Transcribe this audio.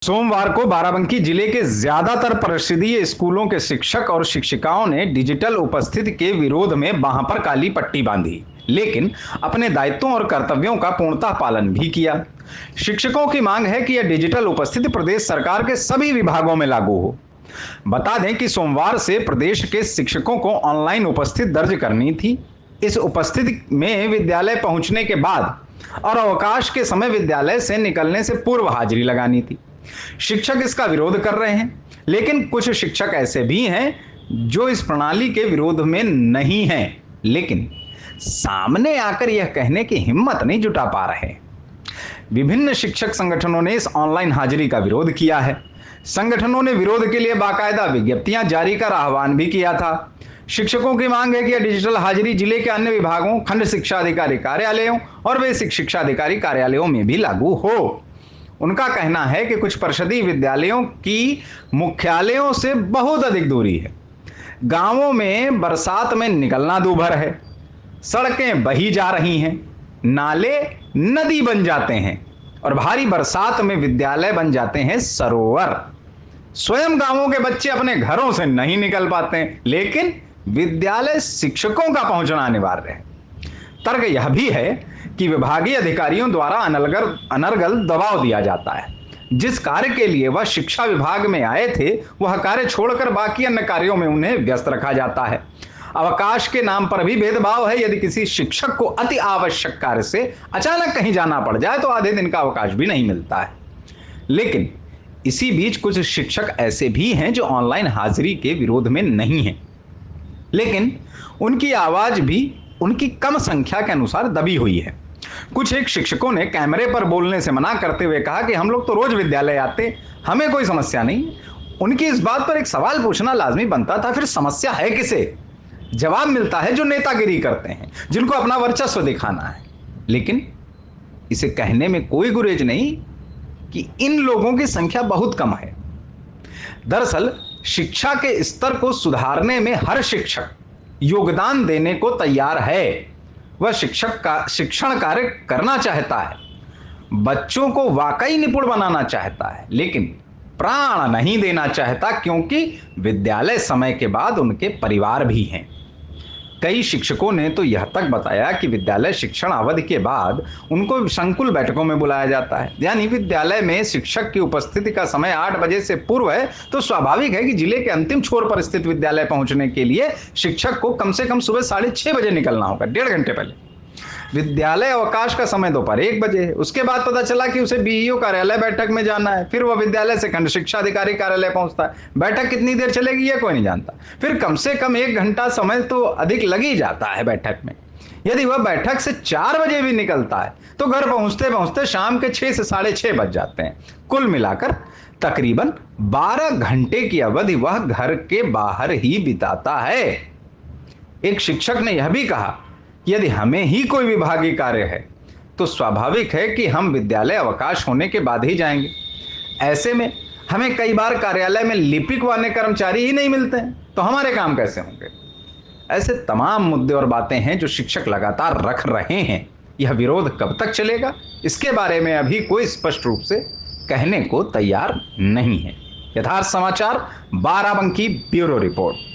सोमवार को बाराबंकी जिले के ज्यादातर परिषदीय स्कूलों के शिक्षक और शिक्षिकाओं ने डिजिटल उपस्थिति के विरोध में बांह पर काली पट्टी बांधी, लेकिन अपने दायित्वों और कर्तव्यों का पूर्णतः पालन भी किया। शिक्षकों की मांग है कि यह डिजिटल उपस्थिति प्रदेश सरकार के सभी विभागों में लागू हो। बता दें कि सोमवार से प्रदेश के शिक्षकों को ऑनलाइन उपस्थिति दर्ज करनी थी। इस उपस्थिति में विद्यालय पहुंचने के बाद और अवकाश के समय विद्यालय से निकलने से पूर्व हाजिरी लगानी थी। शिक्षक इसका विरोध कर रहे हैं, लेकिन कुछ शिक्षक ऐसे भी हैं जो इस प्रणाली के विरोध में नहीं हैं, लेकिन सामने आकर यह कहने की हिम्मत नहीं जुटा पा रहे। विभिन्न शिक्षक संगठनों ने इस ऑनलाइन हाजिरी का विरोध किया है। संगठनों ने विरोध के लिए बाकायदा विज्ञप्तियां जारी कर आह्वान भी किया था। शिक्षकों की मांग है कि डिजिटल हाजिरी जिले के अन्य विभागों, खंड शिक्षा अधिकारी कार्यालयों और बेसिक शिक्षा अधिकारी कार्यालयों में भी लागू हो। उनका कहना है कि कुछ परिषदीय विद्यालयों की मुख्यालयों से बहुत अधिक दूरी है। गांवों में बरसात में निकलना दूभर है, सड़कें बही जा रही हैं, नाले नदी बन जाते हैं और भारी बरसात में विद्यालय बन जाते हैं सरोवर। स्वयं गांवों के बच्चे अपने घरों से नहीं निकल पाते हैं, लेकिन विद्यालय शिक्षकों का पहुंचना अनिवार्य है। तर्क यह भी है कि विभागीय अधिकारियों द्वारा अनर्गल दबाव दिया जाता है। जिस कार्य के लिए वह शिक्षा विभाग में आए थे, वह कार्य छोड़कर बाकी अन्य कार्यों में उन्हें व्यस्त रखा जाता है। अवकाश के नाम पर भी भेदभाव है। यदि किसी शिक्षक को अति आवश्यक कार्य से अचानक कहीं जाना पड़ जाए तो आधे दिन का अवकाश भी नहीं मिलता है। लेकिन इसी बीच कुछ शिक्षक ऐसे भी हैं जो ऑनलाइन हाजिरी के विरोध में नहीं हैं, लेकिन उनकी आवाज भी उनकी कम संख्या के अनुसार दबी हुई है। कुछ एक शिक्षकों ने कैमरे पर बोलने से मना करते हुए कहा कि हम लोग तो रोज विद्यालय आते, हमें कोई समस्या नहीं। उनकी इस बात पर एक सवाल पूछना लाजमी बनता था, फिर समस्या है किसे? जवाब मिलता है जो नेतागिरी करते हैं, जिनको अपना वर्चस्व दिखाना है। लेकिन इसे कहने में कोई गुरेज नहीं कि इन लोगों की संख्या बहुत कम है। दरअसल शिक्षा के स्तर को सुधारने में हर शिक्षक योगदान देने को तैयार है। वह शिक्षण कार्य करना चाहता है, बच्चों को वाकई निपुण बनाना चाहता है, लेकिन प्राण नहीं देना चाहता, क्योंकि विद्यालय समय के बाद उनके परिवार भी हैं। कई शिक्षकों ने तो यह तक बताया कि विद्यालय शिक्षण अवधि के बाद उनको संकुल बैठकों में बुलाया जाता है। यानी विद्यालय में शिक्षक की उपस्थिति का समय 8 बजे से पूर्व है, तो स्वाभाविक है कि जिले के अंतिम छोर पर स्थित विद्यालय पहुंचने के लिए शिक्षक को कम से कम सुबह 6:30 बजे निकलना होगा, 1.5 घंटे पहले। विद्यालय अवकाश का समय दोपहर 1 बजे है। उसके बाद पता चला कि उसे बीईओ कार्यालय बैठक में जाना है, फिर वह विद्यालय से खंड शिक्षा अधिकारी कार्यालय पहुंचता है। बैठक कितनी देर चलेगी यह कोई नहीं जानता, फिर कम से कम 1 घंटा समय तो अधिक लग ही जाता है बैठक में। यदि वह बैठक से 4 बजे भी निकलता है तो घर पहुंचते पहुंचते शाम के 6 से 6:30 बज जाते हैं। कुल मिलाकर तकरीबन 12 घंटे की अवधि वह घर के बाहर ही बिताता है। एक शिक्षक ने यह भी कहा, यदि हमें ही कोई विभागीय कार्य है तो स्वाभाविक है कि हम विद्यालय अवकाश होने के बाद ही जाएंगे। ऐसे में हमें कई बार कार्यालय में लिपिक वाले कर्मचारी ही नहीं मिलते हैं, तो हमारे काम कैसे होंगे? ऐसे तमाम मुद्दे और बातें हैं जो शिक्षक लगातार रख रहे हैं। यह विरोध कब तक चलेगा, इसके बारे में अभी कोई स्पष्ट रूप से कहने को तैयार नहीं है। यथार्थ समाचार, बाराबंकी, ब्यूरो रिपोर्ट।